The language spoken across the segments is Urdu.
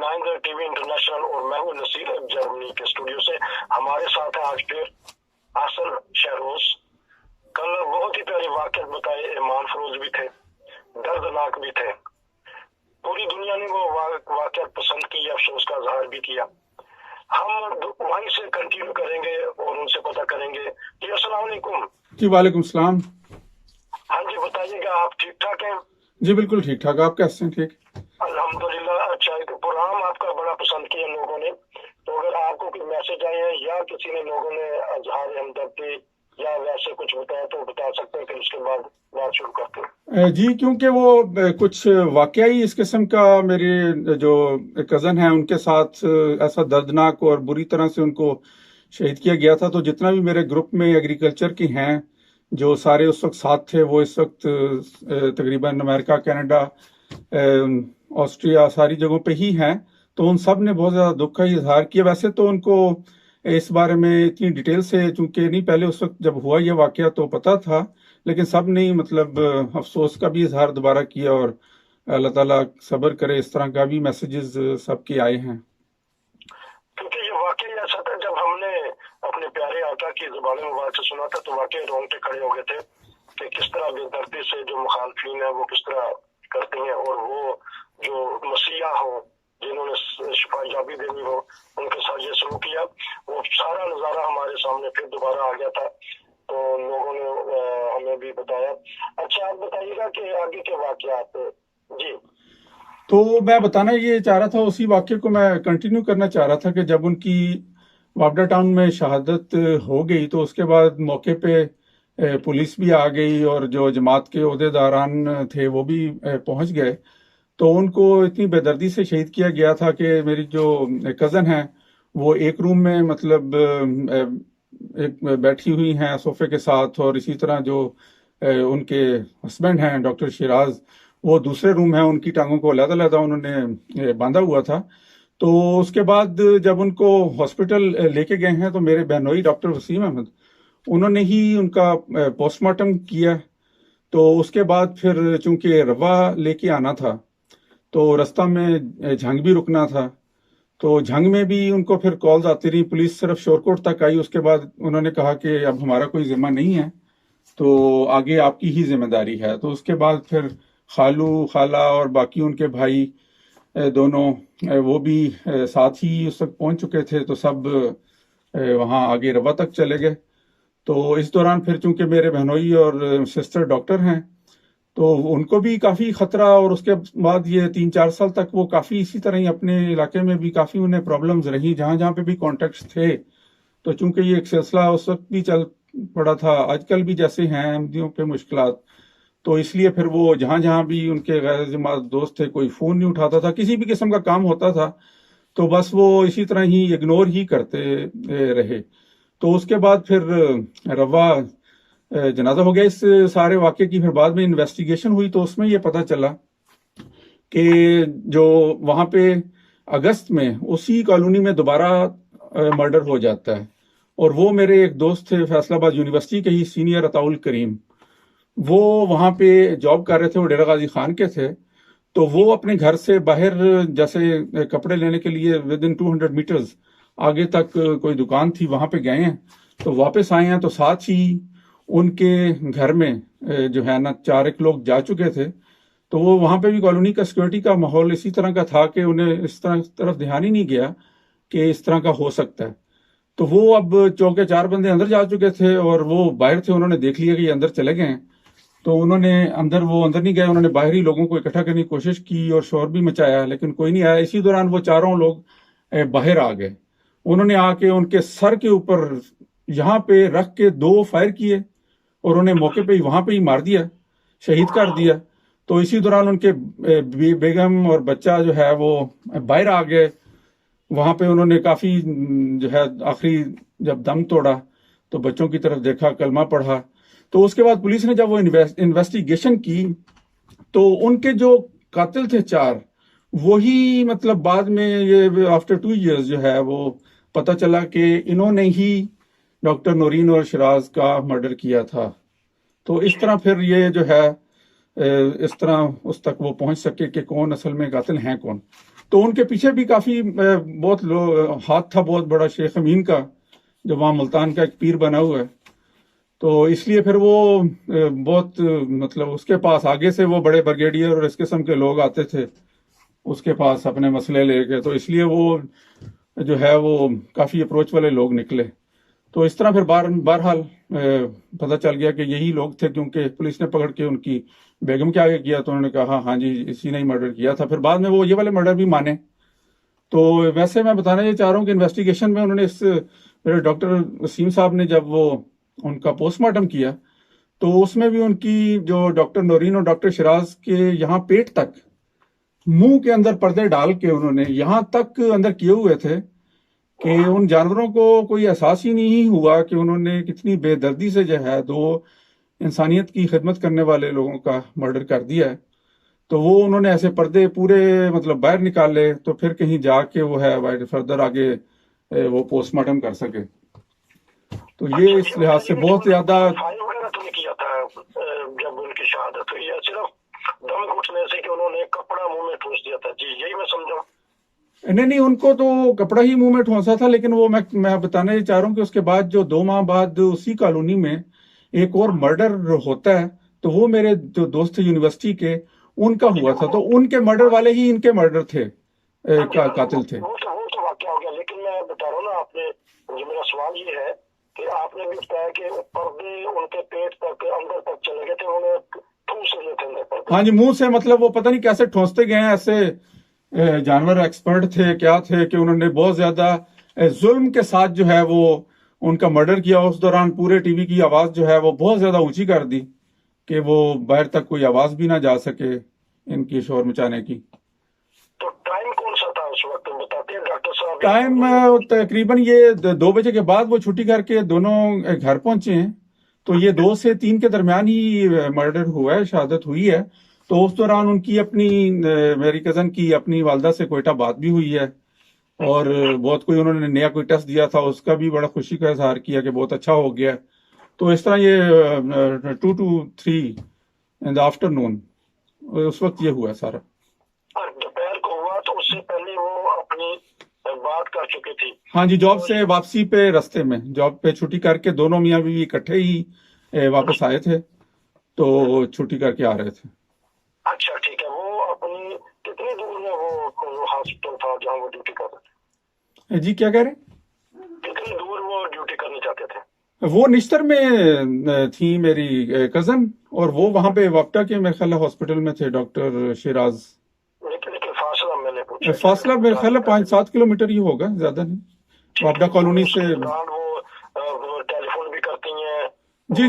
9 ٹی وی انٹرنیشنل اور میں ہوں نصیر جرمنی کے اسٹوڈیو سے. ہمارے ساتھ ہے آج پھر حسن شہروز. کل بہت ہی پیاری واقعات بتائے, ایمان فروز بھی تھے, دردناک بھی تھے. پوری دنیا نے وہ واقعات پسند کی, افسوس کا اظہار بھی کیا. ہم وہیں سے کنٹینیو کریں گے اور ان سے پتہ کریں گے. جی السلام علیکم. جی وعلیکم السلام. ہاں جی بتائیے گا, آپ ٹھیک ٹھاک ہیں؟ جی بالکل ٹھیک ٹھاک. آپ کیسے ہیں؟ ٹھیک الحمدللہ. اچھا, ایک پروگرام آپ کا بڑا پسند کیا لوگوں نے, تو اگر آپ کو کوئی میسج آئے ہیں یا کسی نے لوگوں نے اظہار ہمدردی یا ویسے کچھ بتایا تو بتا سکتے ہیں, پھر اس کے بعد بات شروع کرتے ہیں. جی, کیونکہ وہ کچھ واقعی اس قسم کا میرے جو کزن ہیں ان کے ساتھ ایسا دردناک اور بری طرح سے ان کو شہید کیا گیا تھا. تو جتنا بھی میرے گروپ میں ایگریکلچر کی ہیں جو سارے اس وقت ساتھ تھے, وہ اس وقت تقریباً امریکہ, کینیڈا, آسٹریا, ساری جگہوں پہ ہی ہیں. تو ان سب نے بہت زیادہ دکھ کا اظہار کیا. ویسے تو ان کو اس بارے میں اتنی ڈیٹیل سے چونکہ نہیں پہلے اس وقت جب ہوا یہ واقعہ تو پتہ تھا, لیکن سب نے مطلب افسوس کا بھی اظہار دوبارہ کیا, اور اللہ تعالیٰ صبر کرے. اس طرح کا بھی میسیجز سب کے آئے ہیں. کیونکہ یہ واقعی ایسا تھا, جب ہم نے اپنے پیارے آقا کی زبان مبارک سے سنا تھا تو واقعی رونگٹے کھڑے ہو گئے تھے کہ کس طرح بے دردی سے جو مخالفین ہیں وہ کس طرح کرتے ہیں, اور وہ جو مسیحا ہو جنہوں نے شفا یابی دینی ہو ان کے ساتھ یہ سلوک کیا. وہ سارا نظارہ ہمارے سامنے پھر دوبارہ آ گیا تھا, تو لوگوں نے ہمیں بھی بتایا. اچھا, آپ بتائیے گا کہ آگے کے واقعات. جی تو میں بتانا یہ چاہ رہا تھا, اسی واقعے کو میں کنٹینیو کرنا چاہ رہا تھا کہ جب ان کی وابڈا ٹاؤن میں شہادت ہو گئی تو اس کے بعد موقع پہ پولیس بھی آ گئی اور جو جماعت کے عہدیداران تھے وہ بھی پہنچ گئے. تو ان کو اتنی بے دردی سے شہید کیا گیا تھا کہ میری جو کزن ہیں وہ ایک روم میں مطلب ایک بیٹھی ہوئی ہیں صوفے کے ساتھ, اور اسی طرح جو ان کے ہسبینڈ ہیں ڈاکٹر شیراز وہ دوسرے روم ہیں, ان کی ٹانگوں کو علیحدہ علیحدہ انہوں نے باندھا ہوا تھا. تو اس کے بعد جب ان کو ہاسپٹل لے کے گئے ہیں تو میرے بہنوئی ڈاکٹر وسیم احمد انہوں نے ہی ان کا پوسٹ مارٹم کیا. تو اس کے بعد پھر چونکہ روا لے کے آنا تھا تو رستہ میں جھنگ بھی رکنا تھا, تو جھنگ میں بھی ان کو پھر کالز آتی رہی. پولیس صرف شورکوٹ تک آئی, اس کے بعد انہوں نے کہا کہ اب ہمارا کوئی ذمہ نہیں ہے, تو آگے آپ کی ہی ذمہ داری ہے. تو اس کے بعد پھر خالو, خالہ اور باقی ان کے بھائی دونوں وہ بھی ساتھ ہی اس وقت پہنچ چکے تھے, تو سب وہاں آگے روا تک چلے گئے. تو اس دوران پھر چونکہ میرے بہنوئی اور سسٹر ڈاکٹر ہیں تو ان کو بھی کافی خطرہ, اور اس کے بعد یہ 3-4 سال تک وہ کافی اسی طرح ہی اپنے علاقے میں بھی کافی انہیں پرابلمز رہی جہاں جہاں پہ بھی کانٹیکٹس تھے. تو چونکہ یہ ایک سلسلہ اس وقت بھی چل پڑا تھا, آج کل بھی جیسے ہیں احمدیوں پہ مشکلات, تو اس لیے پھر وہ جہاں جہاں بھی ان کے غیر جماعت دوست تھے, کوئی فون نہیں اٹھاتا تھا, کسی بھی قسم کا کام ہوتا تھا تو بس وہ اسی طرح ہی اگنور ہی کرتے رہے. تو اس کے بعد پھر روا جنازہ ہو گیا. اس سارے واقعے کی پھر بعد میں انویسٹیگیشن ہوئی تو اس میں یہ پتہ چلا کہ جو وہاں پہ اگست میں اسی کالونی میں دوبارہ مرڈر ہو جاتا ہے, اور وہ میرے ایک دوست تھے فیصل آباد یونیورسٹی کے ہی سینئر عطاؤل کریم, وہ وہاں پہ جاب کر رہے تھے, وہ ڈیرہ غازی خان کے تھے. تو وہ اپنے گھر سے باہر جیسے کپڑے لینے کے لیے ودن 200 میٹرز آگے تک کوئی دکان تھی وہاں پہ گئے ہیں, تو واپس آئے ہیں تو ساتھ ہی ان کے گھر میں جو ہے نا 4 لوگ جا چکے تھے. تو وہ وہاں پہ بھی کالونی کا سیکورٹی کا ماحول اسی طرح کا تھا کہ انہیں اس طرف دھیان ہی نہیں گیا کہ اس طرح کا ہو سکتا ہے. تو وہ اب چونکہ 4 بندے اندر جا چکے تھے اور وہ باہر تھے, انہوں نے دیکھ لیا کہ یہ اندر چلے گئے ہیں, تو انہوں نے اندر نہیں گئے, انہوں نے باہری لوگوں کو اکٹھا کرنے کی کوشش کی اور شور بھی مچایا, لیکن کوئی نہیں آیا. اسی دوران وہ 4 لوگ باہر آ گئے. انہوں نے آ کے ان کے سر کے اوپر یہاں پہ رکھ کے 2 فائر کیے اور انہیں موقع پہ ہی وہاں پہ ہی مار دیا, شہید کر دیا. تو اسی دوران ان کے بیگم اور بچہ جو ہے وہ باہر آ گئے. وہاں پہ انہوں نے کافی جو ہے آخری جب دم توڑا تو بچوں کی طرف دیکھا, کلمہ پڑھا. تو اس کے بعد پولیس نے جب وہ انویسٹیگیشن کی تو ان کے جو قاتل تھے 4 وہی مطلب بعد میں یہ آفٹر 2 ایئرز جو ہے وہ پتہ چلا کہ انہوں نے ہی ڈاکٹر نورین اور شیراز کا مرڈر کیا تھا. تو اس طرح پھر یہ جو ہے اس طرح اس تک وہ پہنچ سکے کہ کون اصل میں قاتل ہیں کون. تو ان کے پیچھے بھی کافی بہت ہاتھ تھا بہت بڑا شیخ امین کا، جو وہاں ملتان کا ایک پیر بنا ہوا ہے. تو اس لیے پھر وہ بہت مطلب اس کے پاس آگے سے وہ بڑے بریگیڈیئر اور اس قسم کے لوگ آتے تھے اس کے پاس اپنے مسئلے لے کے. تو اس لیے وہ جو ہے وہ کافی اپروچ والے لوگ نکلے. تو اس طرح پھر بہرحال پتہ چل گیا کہ یہی لوگ تھے، کیونکہ پولیس نے پکڑ کے ان کی بیگم کے آگے کیا تو انہوں نے کہا ہاں جی اسی نے ہی مرڈر کیا تھا. پھر بعد میں وہ یہ والے مرڈر بھی مانے. تو ویسے میں بتانا یہ چاہ رہا ہوں کہ انویسٹیگیشن میں انہوں نے میرے ڈاکٹر وسیم صاحب نے جب وہ ان کا پوسٹ مارٹم کیا تو اس میں بھی ان کی جو ڈاکٹر نورین اور ڈاکٹر شراز کے یہاں پیٹ تک منہ کے اندر پردے ڈال کے انہوں نے یہاں تک اندر کیے ہوئے تھے کہ ان جانوروں کو کوئی احساس ہی نہیں ہوا کہ انہوں نے کتنی بے دردی سے جو ہے دو انسانیت کی خدمت کرنے والے لوگوں کا مرڈر کر دیا ہے. تو وہ انہوں نے ایسے پردے پورے مطلب باہر نکالے تو پھر کہیں جا کے وہ ہے فردر آگے وہ پوسٹ مارٹم کر سکے. تو یہ اس لحاظ سے بہت زیادہ وغیرہ تو نہیں کیا تھا جب ان کی شہادت ہوئی، یا صرف دم گھٹنے سے کہ انہوں نے کپڑا منہ میں ٹھونس دیا تھا؟ جی یہی میں سمجھا. نہیں ان کو تو کپڑا ہی منہ میں ٹھونسا تھا، لیکن وہ میں بتانا یہ چاہ رہا ہوں کہ اس کے بعد جو 2 ماہ بعد اسی کالونی میں ایک اور مرڈر ہوتا ہے تو وہ میرے جو دوست تھے یونیورسٹی کے ان کا ہوا تھا. تو ان کے مرڈر والے ہی ان کے مرڈر تھے، قاتل تھے. وہ تو واقعہ ہو گیا، لیکن میں بتا رہا ہوں نا آپ نے، میرا سوال یہ ہے کہ آپ نے بھی بتایا کہ پردے ان کے پیٹ تک اندر تک چلے گئے تھے، انہوں نے ٹھونس لیے تھے اندر پردے. ہاں جی منہ سے، مطلب وہ پتہ نہیں کیسے ٹھونستے گئے ہیں. ایسے جانور ایکسپرٹ تھے کیا تھے کہ انہوں نے بہت زیادہ ظلم کے ساتھ جو ہے وہ ان کا مرڈر کیا. اس دوران پورے ٹی وی کی آواز جو ہے وہ بہت زیادہ اونچی کر دی کہ وہ باہر تک کوئی آواز بھی نہ جا سکے ان کی شور مچانے کی. تو ٹائم کون سا تھا اس وقت بتاتے ہیں ڈاکٹر صاحب؟ ٹائم تقریباً یہ 2 بجے کے بعد وہ چھٹی کر کے دونوں گھر پہنچے ہیں. تو یہ 2 سے 3 کے درمیان ہی مرڈر ہوا ہے، شہادت ہوئی ہے. تو اس دوران ان کی اپنی میری کزن کی اپنی والدہ سے کوئٹہ بات بھی ہوئی ہے، اور بہت کوئی انہوں نے نیا کوئی ٹیسٹ دیا تھا اس کا بھی بڑا خوشی کا اظہار کیا کہ بہت اچھا ہو گیا. تو اس طرح یہ 2 to 3 in the afternoon اس وقت یہ ہوا سارا. دوپہر کو ہوا تو اس سے پہلے وہ اپنی بات کر چکی تھی؟ ہاں جی، جاب سے واپسی پہ رستے میں جاب پہ چھٹی کر کے دونوں میاں بیوی اکٹھے ہی واپس آئے تھے تو چھٹی کر کے آ رہے تھے. اچھا ٹھیک ہے. وہ اپنی کتنی دور میں وہ ہاسپٹل تھا جہاں وہ ڈیوٹی کر رہے تھے؟ جی کیا کہہ رہے ہیں؟ کتنی دور وہ ڈیوٹی کرنا چاہتے تھے؟ وہ نشتر میں تھی میری کزن، اور وہ وہاں پہ واپٹا کے میرے خیال ہاسپٹل میں تھے ڈاکٹر شیراز. لیکن فاصلہ میں نے پوچھا. فاصلہ میرے خیال 5-7 کلومیٹر ہی ہوگا، زیادہ نہیں. واپٹا کالونی سے وہ ٹیلی فون بھی کرتی ہیں، جی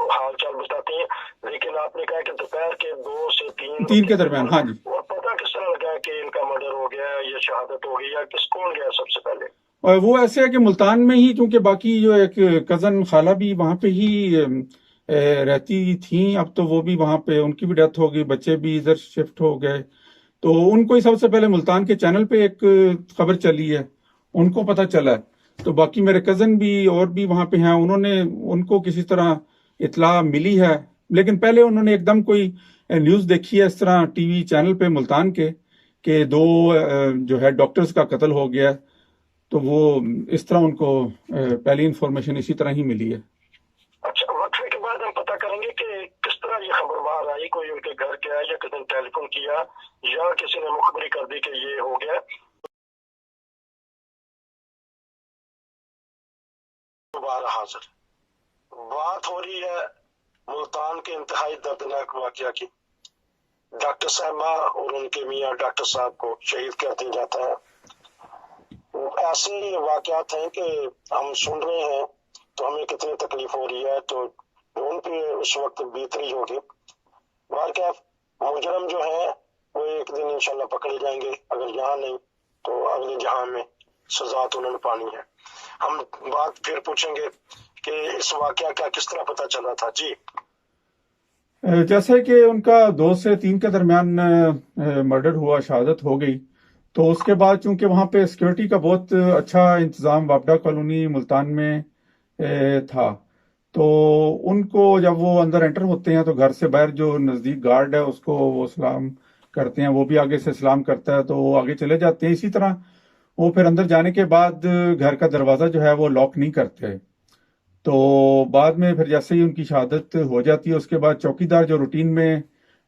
حال چال بتاتی ہیں، لیکن آپ نے کہا کہ دوپہر کے 2 سے 3 کے درمیان. ہاں جی. اور پتہ کس طرح لگا کہ ان کا مرڈر ہو گیا یا شہادت ہو گئی، یا کون گیا سب سے پہلے؟ وہ ایسے ہے کہ ملتان میں ہی، کیونکہ باقی جو ایک کزن خالہ بھی وہاں پہ ہی رہتی تھیں، اب تو وہ بھی وہاں پہ ان کی بھی ڈیتھ ہو گئی، بچے بھی ادھر شفٹ ہو گئے. تو ان کو ہی سب سے پہلے ملتان کے چینل پہ ایک خبر چلی ہے، ان کو پتہ چلا ہے. تو باقی میرے کزن بھی اور بھی وہاں پہ ہیں، ان کو کسی طرح اطلاع ملی ہے، لیکن پہلے انہوں نے ایک دم کوئی نیوز دیکھی ہے اس طرح ٹی وی چینل پہ ملتان کے کہ 2 جو ہے ڈاکٹرز کا قتل ہو گیا. تو وہ اس طرح ان کو پہلی انفارمیشن اسی طرح ہی ملی ہے. اچھا، وقفے کے بعد ہم پتہ کریں گے کہ کس طرح یہ خبر باہر آئی، کوئی ان کے گھر گیا یا کسی نے ٹیلی فون کیا یا کسی نے مخبری کر دی کہ یہ ہو گیا. دوبارہ حاضر بات ہو رہی ہے ملتان کے انتہائی دردناک واقعہ کی. ڈاکٹر صاحبہ اور ان کے میاں ڈاکٹر صاحب کو شہید کر دیا جاتا ہے. ایسے واقعات ہیں کہ ہم سن رہے ہیں تو ہمیں کتنی تکلیف ہو رہی ہے، تو ان پہ اس وقت بیت رہی ہوگی. بہرکیف مجرم جو ہے وہ ایک دن انشاءاللہ پکڑے جائیں گے، اگر یہاں نہیں تو اگلے جہاں میں سزا تو انہوں نے پانی ہے. ہم بات پھر پوچھیں گے کہ اس واقعہ کا کس طرح پتہ چلا تھا. جی جیسے کہ ان کا 2 سے 3 کے درمیان مرڈر ہوا، شہادت ہو گئی. تو اس کے بعد چونکہ وہاں پہ سیکورٹی کا بہت اچھا انتظام واپڈا کالونی ملتان میں تھا، تو ان کو جب وہ اندر انٹر ہوتے ہیں تو گھر سے باہر جو نزدیک گارڈ ہے اس کو وہ سلام کرتے ہیں وہ بھی آگے سے سلام کرتا ہے تو وہ آگے چلے جاتے ہیں. اسی طرح وہ پھر اندر جانے کے بعد گھر کا دروازہ جو ہے وہ لاک نہیں کرتے. تو بعد میں پھر جیسے ہی ان کی شہادت ہو جاتی ہے اس کے بعد چوکی دار جو روٹین میں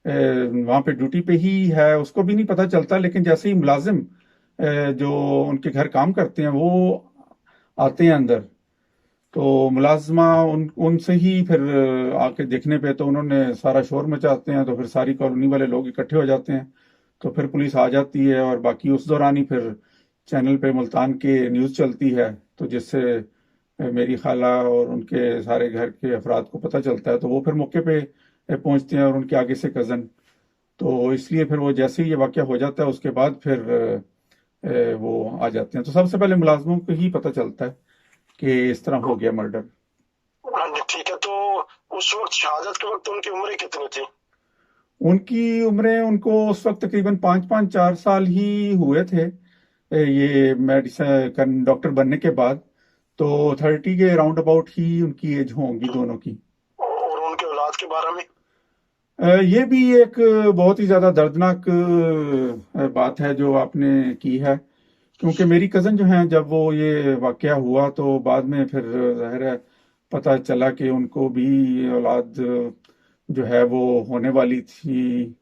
وہاں پہ ڈیوٹی پہ ہی ہے اس کو بھی نہیں پتہ چلتا، لیکن جیسے ہی ملازم جو ان کے گھر کام کرتے ہیں وہ آتے ہیں اندر تو ملازمہ ان سے ہی پھر آ کے دیکھنے پہ تو انہوں نے سارا شور مچاتے ہیں، تو پھر ساری کالونی والے لوگ اکٹھے ہو جاتے ہیں. تو پھر پولیس آ جاتی ہے اور باقی اس دوران ہی پھر چینل پہ ملتان کے نیوز چلتی ہے، تو جس سے میری خالہ اور ان کے سارے گھر کے افراد کو پتہ چلتا ہے تو وہ پھر موقع پہ پہنچتے ہیں اور ان کے آگے سے کزن. تو اس لیے پھر وہ جیسے ہی یہ واقعہ ہو جاتا ہے اس کے بعد پھر وہ آ جاتے ہیں. تو سب سے پہلے ملازموں کو ہی پتہ چلتا ہے کہ اس طرح ہو گیا مرڈر. ہاں جی ٹھیک ہے. تو اس وقت شہادت کے وقت ان کی عمریں کتنی تھی؟ ان کی عمریں ان کو اس وقت تقریباً 4 ہی ہوئے تھے یہ میڈیسن ڈاکٹر بننے کے بعد. تو 30 کے راؤنڈ اباؤٹ ہی ان کی ایج ہوں گی دونوں کی. اور ان کے اولاد کے بارے میں؟ یہ بھی ایک بہت ہی زیادہ دردناک بات ہے جو آپ نے کی ہے، کیونکہ میری کزن جو ہیں جب وہ یہ واقعہ ہوا تو بعد میں پھر ظاہر ہے پتہ چلا کہ ان کو بھی اولاد جو ہے وہ ہونے والی تھی.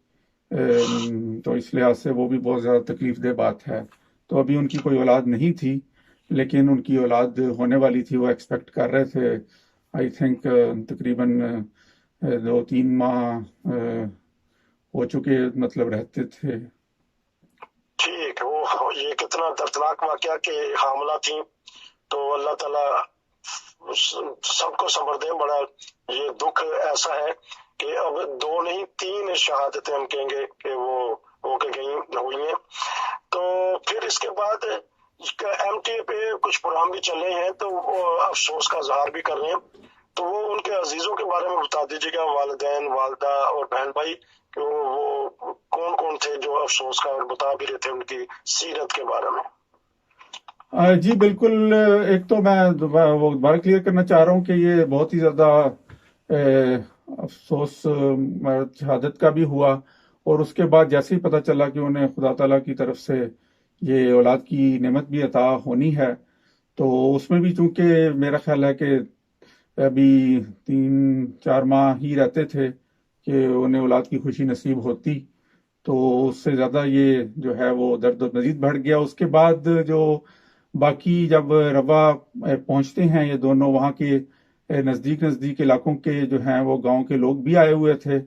تو اس لحاظ سے وہ بھی بہت زیادہ تکلیف دہ بات ہے. تو ابھی ان کی کوئی اولاد نہیں تھی لیکن ان کی اولاد ہونے والی تھی، وہ ایکسپیکٹ کر رہے تھے. آئی تھنک تقریباً 2-3 ماہ ہو چکے مطلب رہتے تھے. ٹھیک. وہ یہ کتنا دردناک واقعہ کہ حاملہ تھیں. تو اللہ تعالیٰ سب کو صبر دے. بڑا یہ دکھ ایسا ہے کہ اب 2 نہیں 3 شہادتیں ہم کہیں گے کہ وہ ہو کے گئی ہوئی ہیں. تو پھر اس کے بعد ایم ٹی اے پہ کچھ پروگرام بھی چل رہے ہیں تو وہ افسوس کا اظہار بھی کر رہے ہیں. تو وہ ان کے عزیزوں کے بارے میں بتا دیجیے گا، والدین، والدہ اور بہن بھائی، کہ وہ کون کون تھے جو افسوس کا اور بتا بھی رہے تھے ان کی سیرت کے بارے میں. جی بالکل. ایک تو میں وہ دوبارہ کلیئر کرنا چاہ رہا ہوں کہ یہ بہت ہی زیادہ افسوس شہادت کا بھی ہوا، اور اس کے بعد جیسے ہی پتہ چلا کہ انہیں خدا تعالیٰ کی طرف سے یہ اولاد کی نعمت بھی عطا ہونی ہے تو اس میں بھی چونکہ میرا خیال ہے کہ ابھی 3-4 ماہ ہی رہتے تھے کہ انہیں اولاد کی خوشی نصیب ہوتی، تو اس سے زیادہ یہ جو ہے وہ درد مزید بڑھ گیا. اس کے بعد جو باقی جب روا پہنچتے ہیں یہ دونوں، وہاں کے نزدیک علاقوں کے جو ہیں وہ گاؤں کے لوگ بھی آئے ہوئے تھے،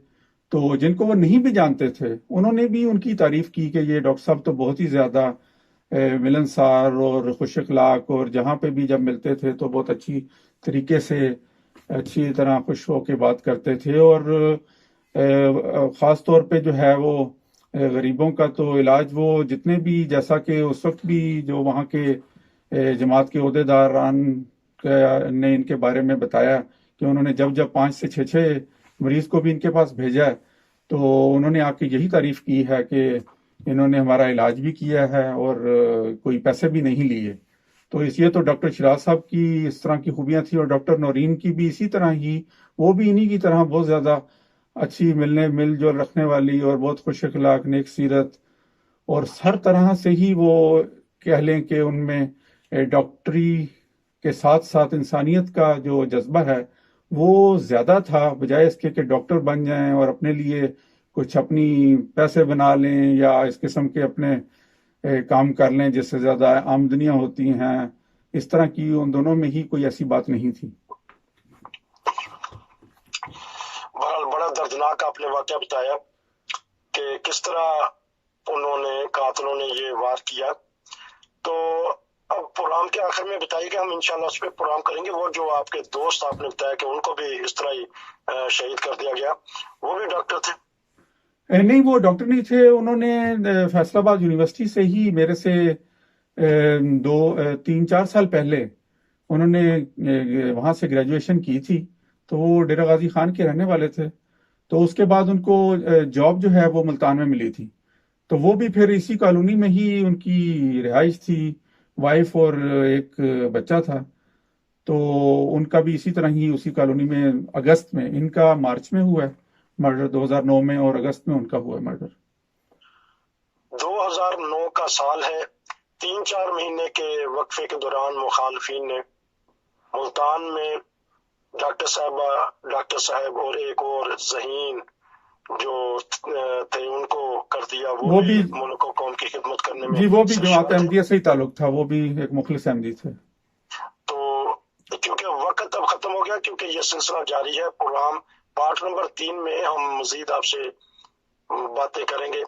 تو جن کو وہ نہیں بھی جانتے تھے انہوں نے بھی ان کی تعریف کی کہ یہ ڈاکٹر صاحب تو بہت ہی زیادہ ملنسار اور خوش اخلاق، اور جہاں پہ بھی جب ملتے تھے تو بہت اچھی طریقے سے اچھی طرح خوش ہو کے بات کرتے تھے. اور خاص طور پہ جو ہے وہ غریبوں کا تو علاج وہ جتنے بھی، جیسا کہ اس وقت بھی جو وہاں کے جماعت کے عہدیداران نے ان کے بارے میں بتایا کہ انہوں نے جب 5 سے 6 مریض کو بھی ان کے پاس بھیجا ہے تو انہوں نے آ کے یہی تعریف کی ہے کہ انہوں نے ہمارا علاج بھی کیا ہے اور کوئی پیسے بھی نہیں لیے. تو اس لیے تو ڈاکٹر شراز صاحب کی اس طرح کی خوبیاں تھیں، اور ڈاکٹر نورین کی بھی اسی طرح ہی، وہ بھی انہی کی طرح بہت زیادہ اچھی مل جل رکھنے والی اور بہت خوش اخلاق، نیک سیرت، اور ہر طرح سے ہی وہ کہہ لیں کہ ان میں ڈاکٹری کے ساتھ ساتھ انسانیت کا جو جذبہ ہے وہ زیادہ تھا، بجائے اس کے کہ ڈاکٹر بن جائیں اور اپنے لیے کچھ اپنی پیسے بنا لیں یا اس قسم کے اپنے کام کر لیں جس سے زیادہ آمدنیاں ہوتی ہیں. اس طرح کی ان دونوں میں ہی کوئی ایسی بات نہیں تھی. بڑا دردناک آپ نے واقعہ بتایا کہ کس طرح انہوں نے قاتلوں نے یہ وار کیا. تو اب پروگرام کے آخر میں بتائیے کہ ہم انشاءاللہ اس پہ پروگرام کریں گے. وہ جو آپ کے دوست آپ نے بتایا کہ ان کو بھی اس طرح ہی شہید کر دیا گیا، وہ بھی ڈاکٹر تھے؟ نہیں، وہ ڈاکٹر نہیں تھے. انہوں نے فیصل آباد یونیورسٹی سے ہی میرے سے 3-4 سال پہلے انہوں نے وہاں سے گریجویشن کی تھی. تو وہ ڈیرہ غازی خان کے رہنے والے تھے. تو اس کے بعد ان کو جاب جو ہے وہ ملتان میں ملی تھی. تو وہ بھی پھر اسی کالونی میں ہی ان کی رہائش تھی، وائف اور ایک بچہ تھا. تو ان کا بھی اسی طرح ہی اسی کالونی میں اگست میں، ان کا مارچ میں ہوا ہے مرڈر 2009 میں، اور اگست میں ان کا ہوا ہے مرڈر. 2009 کا سال ہے، 3-4 مہینے کے وقفے کے دوران مخالفین نے ملتان میں ڈاکٹر صاحب اور ایک اور ذہین جو تھے ان کو کر دیا، وہ بھی ملک و قوم کی خدمت کرنے میں جی وہ بھی جماعت احمدیہ سے ہی تعلق تھا، وہ بھی ایک مخلص احمدی تھے۔ تو کیونکہ وقت اب ختم ہو گیا، کیونکہ یہ سلسلہ جاری ہے، پروگرام پارٹ نمبر 3 میں ہم مزید آپ سے باتیں کریں گے۔